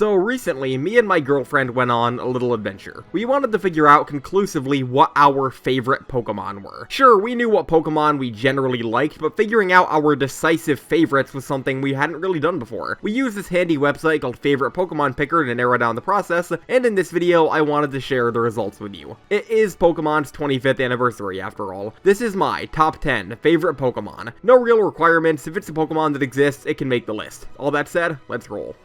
So recently, me and my girlfriend went on a little adventure. We wanted to figure out conclusively what our favorite Pokemon were. Sure, we knew what Pokemon we generally liked, but figuring out our decisive favorites was something we hadn't really done before. We used this handy website called Favorite Pokemon Picker to narrow down the process, and in this video, I wanted to share the results with you. It is Pokemon's 25th anniversary, after all. This is my top 10 favorite Pokemon. No real requirements. If it's a Pokemon that exists, it can make the list. All that said, let's roll.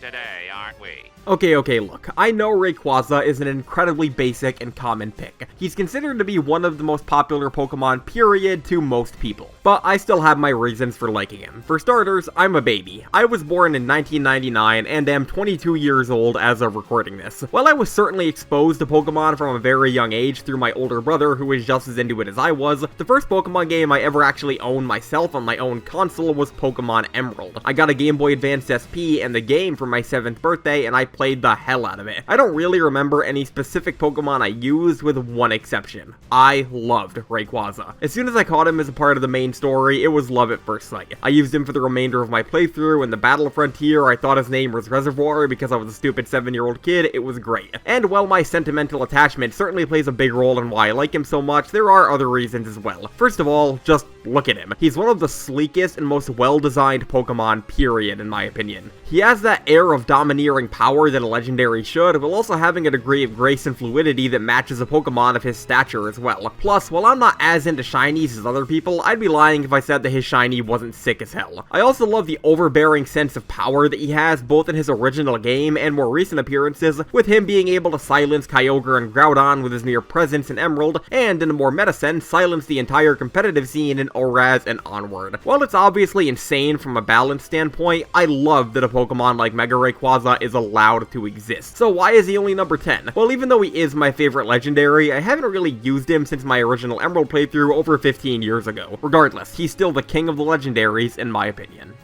Today, aren't we? Okay, look, I know RAYQUAZA is an incredibly basic and common pick. He's considered to be one of the most popular Pokemon, period, to most people. But I still have my reasons for liking him. For starters, I'm a baby. I was born in 1999 and am 22 years old as of recording this. While I was certainly exposed to Pokemon from a very young age through my older brother who was just as into it as I was, the first Pokemon game I ever actually owned myself on my own console was Pokemon Emerald. I got a Game Boy Advance SP and the game for my 7th birthday, and I played the hell out of it. I don't really remember any specific Pokemon I used, with one exception. I loved RAYQUAZA. As soon as I caught him as a part of the main story, it was love at first sight. I used him for the remainder of my playthrough. In the Battle Frontier, I thought his name was Reservoir because I was a stupid 7-year-old kid. It was great. And while my sentimental attachment certainly plays a big role in why I like him so much, there are other reasons as well. First of all, just look at him. He's one of the sleekest and most well-designed Pokemon, period, in my opinion. He has that air of domineering power that a legendary should, while also having a degree of grace and fluidity that matches a Pokemon of his stature as well. Plus, while I'm not as into shinies as other people, I'd be lying if I said that his shiny wasn't sick as hell. I also love the overbearing sense of power that he has, both in his original game and more recent appearances, with him being able to silence Kyogre and Groudon with his mere presence in Emerald, and in a more meta sense, silence the entire competitive scene in ORAS and onward. While it's obviously insane from a balance standpoint, I love that a Pokemon like Mega Rayquaza is allowed to exist. So why is he only number 10? Well, even though he is my favorite legendary, I haven't really used him since my original Emerald playthrough over 15 years ago. Regardless, he's still the king of the legendaries in my opinion.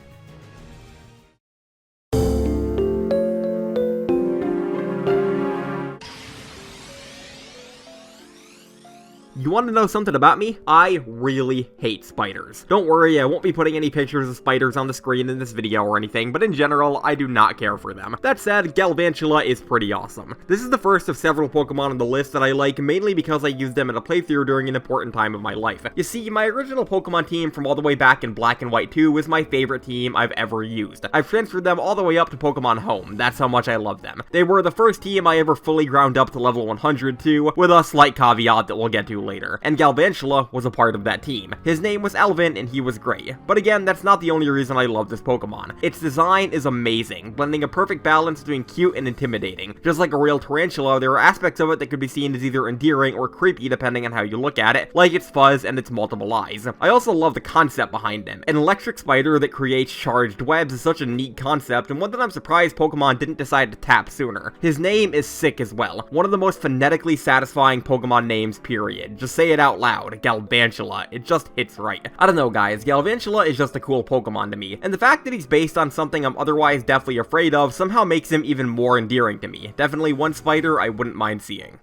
You want to know something about me? I really hate spiders. Don't worry, I won't be putting any pictures of spiders on the screen in this video or anything, but in general, I do not care for them. That said, Galvantula is pretty awesome. This is the first of several Pokemon on the list that I like, mainly because I used them in a playthrough during an important time of my life. You see, my original Pokemon team from all the way back in Black and White 2 was my favorite team I've ever used. I've transferred them all the way up to Pokemon Home. That's how much I love them. They were the first team I ever fully ground up to level 100 to, with a slight caveat that we'll get to later. And Galvantula was a part of that team. His name was Alvin, and he was great. But again, that's not the only reason I love this Pokemon. Its design is amazing, blending a perfect balance between cute and intimidating. Just like a real tarantula, there are aspects of it that could be seen as either endearing or creepy depending on how you look at it, like its fuzz and its multiple eyes. I also love the concept behind him. An electric spider that creates charged webs is such a neat concept, and one that I'm surprised Pokemon didn't decide to tap sooner. His name is sick as well. One of the most phonetically satisfying Pokemon names, period. Just say it out loud, Galvantula. It just hits right. I don't know, guys, Galvantula is just a cool Pokemon to me, and the fact that he's based on something I'm otherwise deathly afraid of somehow makes him even more endearing to me. Definitely one spider I wouldn't mind seeing.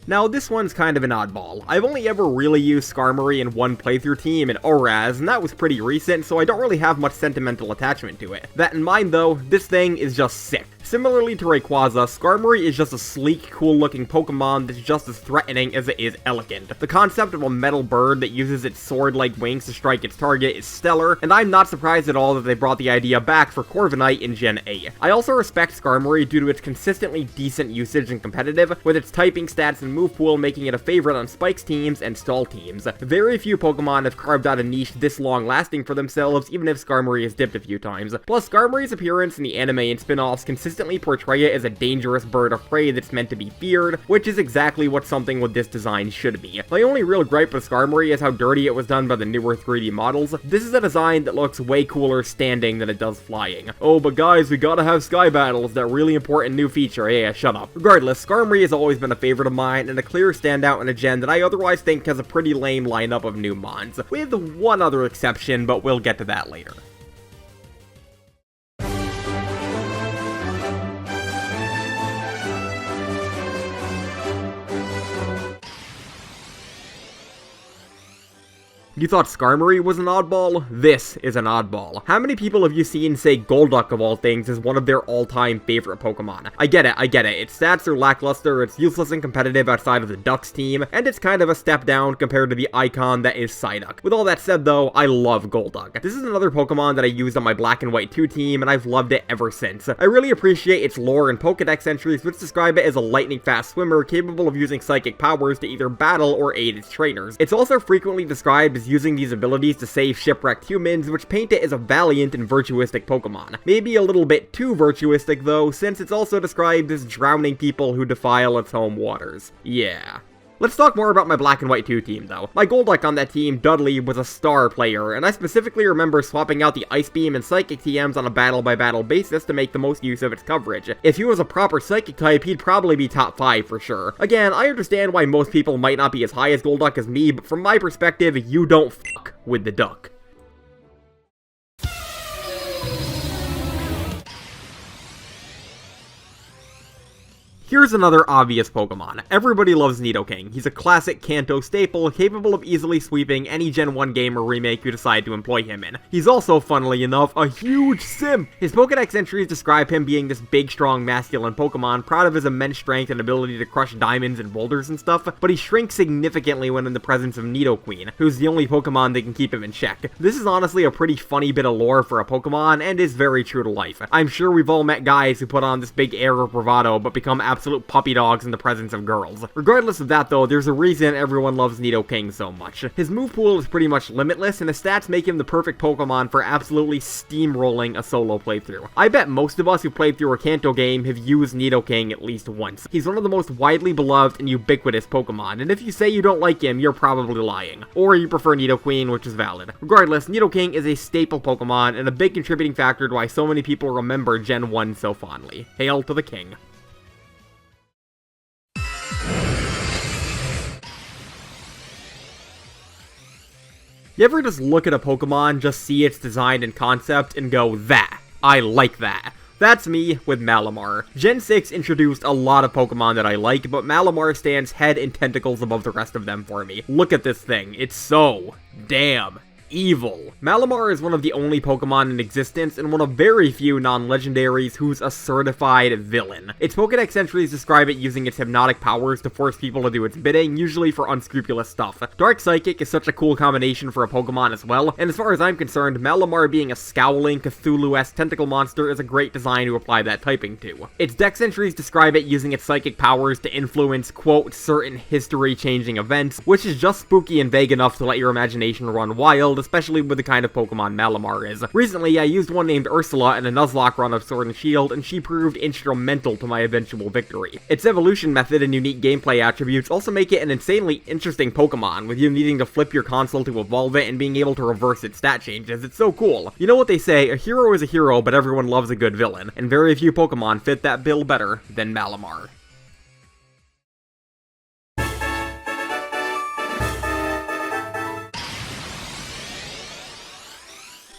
Now, this one's kind of an oddball. I've only ever really used SKARMORY in one playthrough team in ORAS, and that was pretty recent, so I don't really have much sentimental attachment to it. That in mind though, this thing is just sick. Similarly to Rayquaza, SKARMORY is just a sleek, cool-looking Pokemon that's just as threatening as it is elegant. The concept of a metal bird that uses its sword-like wings to strike its target is stellar, and I'm not surprised at all that they brought the idea back for Corviknight in Gen 8. I also respect SKARMORY due to its consistently decent usage in competitive, with its typing stats and move pool making it a favorite on Spike's teams and Stall teams. Very few Pokemon have carved out a niche this long-lasting for themselves, even if SKARMORY has dipped a few times. Plus, SKARMORY's appearance in the anime and spin-offs consistently portray it as a dangerous bird of prey that's meant to be feared, which is exactly what something with this design should be. My only real gripe with SKARMORY is how dirty it was done by the newer 3D models. This is a design that looks way cooler standing than it does flying. Oh, but guys, we gotta have sky battles, that really important new feature. Yeah, shut up. Regardless, SKARMORY has always been a favorite of mine, and a clear standout in a gen that I otherwise think has a pretty lame lineup of new mons, with one other exception, but we'll get to that later. You thought Skarmory was an oddball? This is an oddball. How many people have you seen say Golduck of all things is one of their all-time favorite Pokemon? I get it. Its stats are lackluster, it's useless and competitive outside of the Ducks team, and it's kind of a step down compared to the icon that is Psyduck. With all that said though, I love Golduck. This is another Pokemon that I used on my Black and White 2 team, and I've loved it ever since. I really appreciate its lore and Pokedex entries, which describe it as a lightning-fast swimmer capable of using psychic powers to either battle or aid its trainers. It's also frequently described as using these abilities to save shipwrecked humans, which paint it as a valiant and virtuistic Pokemon. Maybe a little bit too virtuistic though, since it's also described as drowning people who defile its home waters. Yeah. Let's talk more about my Black and White 2 team, though. My Golduck on that team, Dudley, was a star player, and I specifically remember swapping out the Ice Beam and Psychic TMs on a battle-by-battle basis to make the most use of its coverage. If he was a proper Psychic type, he'd probably be top 5 for sure. Again, I understand why most people might not be as high as Golduck as me, but from my perspective, you don't fuck with the duck. Here's another obvious Pokemon. Everybody loves Nidoking. He's a classic Kanto staple, capable of easily sweeping any Gen 1 game or remake you decide to employ him in. He's also, funnily enough, a huge simp! His Pokedex entries describe him being this big, strong, masculine Pokemon, proud of his immense strength and ability to crush diamonds and boulders and stuff, but he shrinks significantly when in the presence of Nidoqueen, who's the only Pokemon that can keep him in check. This is honestly a pretty funny bit of lore for a Pokemon, and is very true to life. I'm sure we've all met guys who put on this big air of bravado, but become absolute puppy dogs in the presence of girls. Regardless of that though, there's a reason everyone loves Nidoking so much. His move pool is pretty much limitless, and his stats make him the perfect Pokemon for absolutely steamrolling a solo playthrough. I bet most of us who played through a Kanto game have used Nidoking at least once. He's one of the most widely beloved and ubiquitous Pokemon, and if you say you don't like him, you're probably lying. Or you prefer Nidoqueen, which is valid. Regardless, Nidoking is a staple Pokemon, and a big contributing factor to why so many people remember Gen 1 so fondly. Hail to the king. You ever just look at a Pokemon, just see its design and concept, and go, that, I like that. That's me with Malamar. Gen 6 introduced a lot of Pokemon that I like, but Malamar stands head and tentacles above the rest of them for me. Look at this thing, it's so damn evil. Malamar is one of the only Pokemon in existence, and one of very few non-legendaries who's a certified villain. Its Pokedex entries describe it using its hypnotic powers to force people to do its bidding, usually for unscrupulous stuff. Dark Psychic is such a cool combination for a Pokemon as well, and as far as I'm concerned, Malamar being a scowling, Cthulhu-esque tentacle monster is a great design to apply that typing to. Its Dex entries describe it using its psychic powers to influence, quote, certain history-changing events, which is just spooky and vague enough to let your imagination run wild, especially with the kind of Pokemon Malamar is. Recently, I used one named Ursula in a Nuzlocke run of Sword and Shield, and she proved instrumental to my eventual victory. Its evolution method and unique gameplay attributes also make it an insanely interesting Pokemon, with you needing to flip your console to evolve it and being able to reverse its stat changes. It's so cool. You know what they say, a hero is a hero, but everyone loves a good villain, and very few Pokemon fit that bill better than Malamar.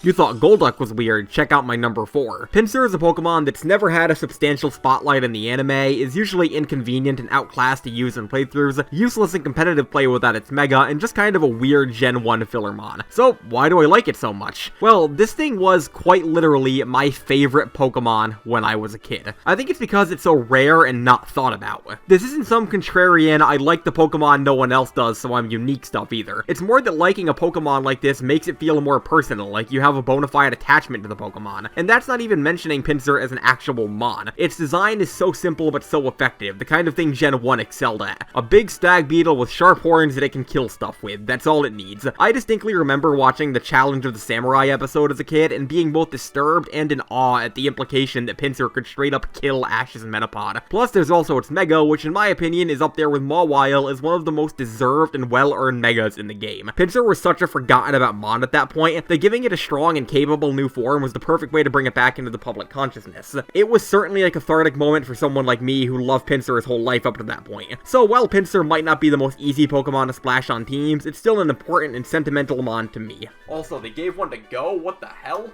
You thought Golduck was weird, check out my number 4. Pinsir is a Pokemon that's never had a substantial spotlight in the anime, is usually inconvenient and outclassed to use in playthroughs, useless in competitive play without its Mega, and just kind of a weird Gen 1 fillermon. So, why do I like it so much? Well, this thing was quite literally my favorite Pokemon when I was a kid. I think it's because it's so rare and not thought about. This isn't some contrarian, I like the Pokemon no one else does, so I'm unique stuff either. It's more that liking a Pokemon like this makes it feel more personal, like you have a bona fide attachment to the Pokemon. And that's not even mentioning Pinsir as an actual mon. Its design is so simple but so effective, the kind of thing Gen 1 excelled at. A big stag beetle with sharp horns that it can kill stuff with, that's all it needs. I distinctly remember watching the Challenge of the Samurai episode as a kid and being both disturbed and in awe at the implication that Pinsir could straight up kill Ash's Metapod. Plus there's also its Mega, which in my opinion is up there with Mawile as one of the most deserved and well-earned Megas in the game. Pinsir was such a forgotten about mon at that point that giving it a strong and capable new form was the perfect way to bring it back into the public consciousness. It was certainly a cathartic moment for someone like me who loved Pinsir his whole life up to that point. So while Pinsir might not be the most easy Pokemon to splash on teams, it's still an important and sentimental mon to me. Also, they gave one to Go? What the hell?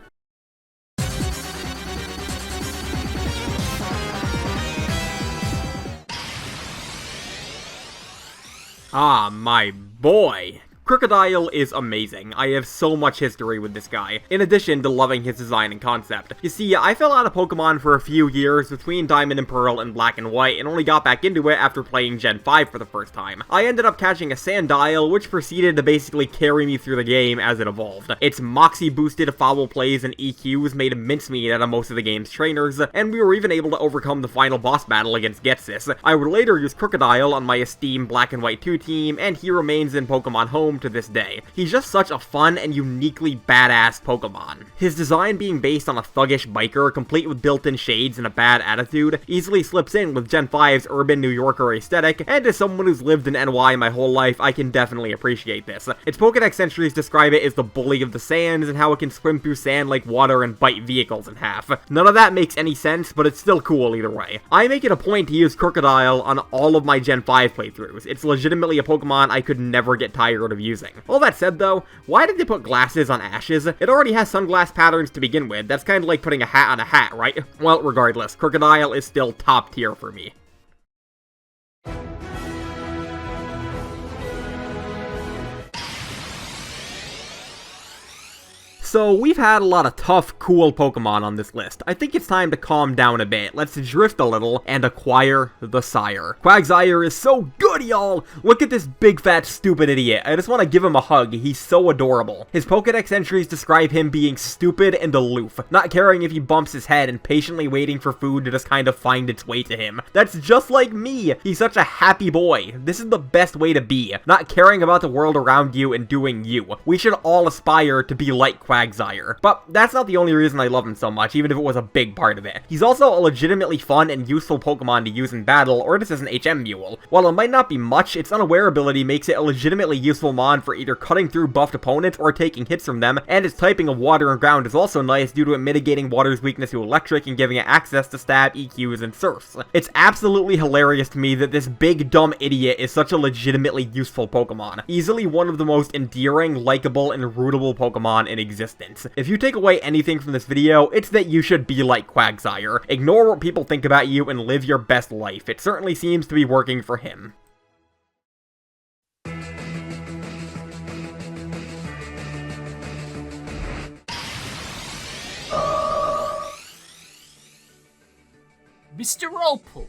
Ah, my boy. Krookodile is amazing. I have so much history with this guy, in addition to loving his design and concept. You see, I fell out of Pokemon for a few years between Diamond and Pearl and Black and White, and only got back into it after playing Gen 5 for the first time. I ended up catching a Sandile, which proceeded to basically carry me through the game as it evolved. Its Moxie-boosted foul plays and EQs made mincemeat out of most of the game's trainers, and we were even able to overcome the final boss battle against Getsis. I would later use Krookodile on my esteemed Black and White 2 team, and he remains in Pokemon Home to this day. He's just such a fun and uniquely badass Pokemon. His design being based on a thuggish biker, complete with built-in shades and a bad attitude, easily slips in with Gen 5's urban New Yorker aesthetic, and as someone who's lived in NY my whole life, I can definitely appreciate this. Its Pokedex entries describe it as the bully of the sands, and how it can swim through sand like water and bite vehicles in half. None of that makes any sense, but it's still cool either way. I make it a point to use Krookodile on all of my Gen 5 playthroughs. It's legitimately a Pokemon I could never get tired of using. All that said though, why did they put glasses on Ashes? It already has sunglass patterns to begin with. That's kind of like putting a hat on a hat, right? Well, regardless, Krookodile is still top tier for me. So, we've had a lot of tough, cool Pokemon on this list. I think it's time to calm down a bit. Let's drift a little and acquire the Sire. QUAGSIRE is so good, y'all! Look at this big fat stupid idiot. I just want to give him a hug. He's so adorable. His Pokedex entries describe him being stupid and aloof, not caring if he bumps his head and patiently waiting for food to just kind of find its way to him. That's just like me! He's such a happy boy. This is the best way to be, not caring about the world around you and doing you. We should all aspire to be like QUAGSIRE. But that's not the only reason I love him so much, even if it was a big part of it. He's also a legitimately fun and useful Pokemon to use in battle, or just as an HM mule. While it might not be much, its unaware ability makes it a legitimately useful mon for either cutting through buffed opponents or taking hits from them, and its typing of water and ground is also nice due to it mitigating water's weakness to electric and giving it access to stab, EQs, and surfs. It's absolutely hilarious to me that this big dumb idiot is such a legitimately useful Pokemon. Easily one of the most endearing, likable, and rootable Pokemon in existence. If you take away anything from this video, it's that you should be like QUAGSIRE. Ignore what people think about you and live your best life. It certainly seems to be working for him. Mr. Opal,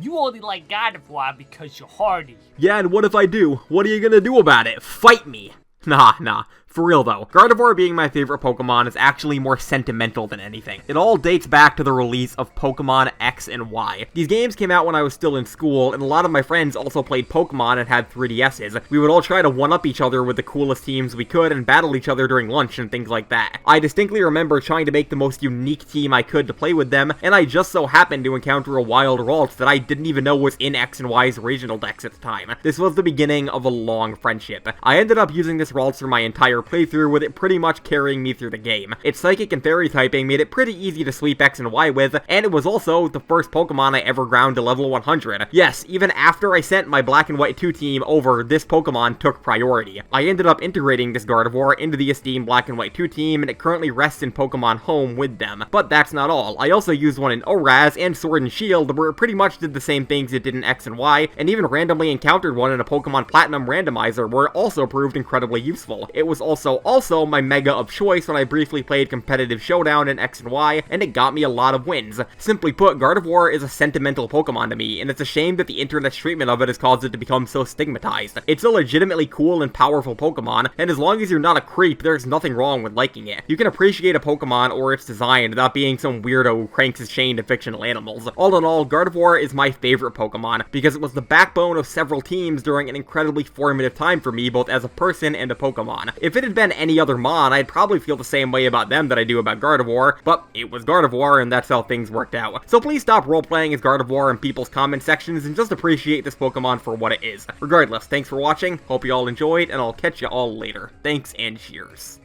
you only like Gardevoir because you're hardy. Yeah, and what if I do? What are you gonna do about it? Fight me! Nah. For real though, Gardevoir being my favorite Pokemon is actually more sentimental than anything. It all dates back to the release of Pokemon X and Y. These games came out when I was still in school, and a lot of my friends also played Pokemon and had 3DSs. We would all try to one-up each other with the coolest teams we could and battle each other during lunch and things like that. I distinctly remember trying to make the most unique team I could to play with them, and I just so happened to encounter a wild Ralts that I didn't even know was in X and Y's regional decks at the time. This was the beginning of a long friendship. I ended up using this Ralts for my entire playthrough, with it pretty much carrying me through the game. Its Psychic and Fairy typing made it pretty easy to sweep X and Y with, and it was also the first Pokemon I ever ground to level 100. Yes, even after I sent my Black and White 2 team over, this Pokemon took priority. I ended up integrating this Gardevoir into the esteemed Black and White 2 team, and it currently rests in Pokemon Home with them. But that's not all. I also used one in ORAS and Sword and Shield, where it pretty much did the same things it did in X and Y, and even randomly encountered one in a Pokemon Platinum randomizer, where it also proved incredibly useful. It was also my mega of choice when I briefly played competitive showdown in X and Y, and it got me a lot of wins. Simply put, Gardevoir is a sentimental Pokemon to me, and it's a shame that the internet's treatment of it has caused it to become so stigmatized. It's a legitimately cool and powerful Pokemon, and as long as you're not a creep, there's nothing wrong with liking it. You can appreciate a Pokemon or its design without being some weirdo who cranks his chain to fictional animals. All in all, Gardevoir is my favorite Pokemon, because it was the backbone of several teams during an incredibly formative time for me, both as a person and a Pokemon. If it had been any other mon, I'd probably feel the same way about them that I do about Gardevoir, but it was Gardevoir, and that's how things worked out. So please stop roleplaying as Gardevoir in people's comment sections and just appreciate this Pokemon for what it is. Regardless, thanks for watching, hope you all enjoyed, and I'll catch you all later. Thanks and cheers.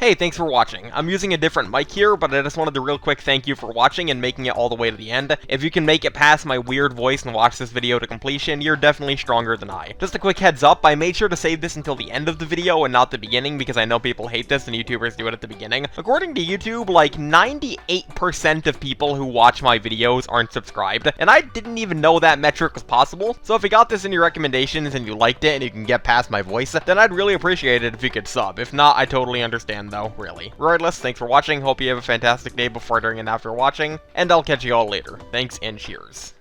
Hey, thanks for watching. I'm using a different mic here, but I just wanted to real quick thank you for watching and making it all the way to the end. If you can make it past my weird voice and watch this video to completion, you're definitely stronger than I. Just a quick heads up, I made sure to save this until the end of the video and not the beginning because I know people hate this and YouTubers do it at the beginning. According to YouTube, like 98% of people who watch my videos aren't subscribed, and I didn't even know that metric was possible. So if you got this in your recommendations and you liked it and you can get past my voice, then I'd really appreciate it if you could sub. If not, I totally understand though, really. Regardless, thanks for watching, hope you have a fantastic day before, during, and after watching, and I'll catch you all later. Thanks and cheers.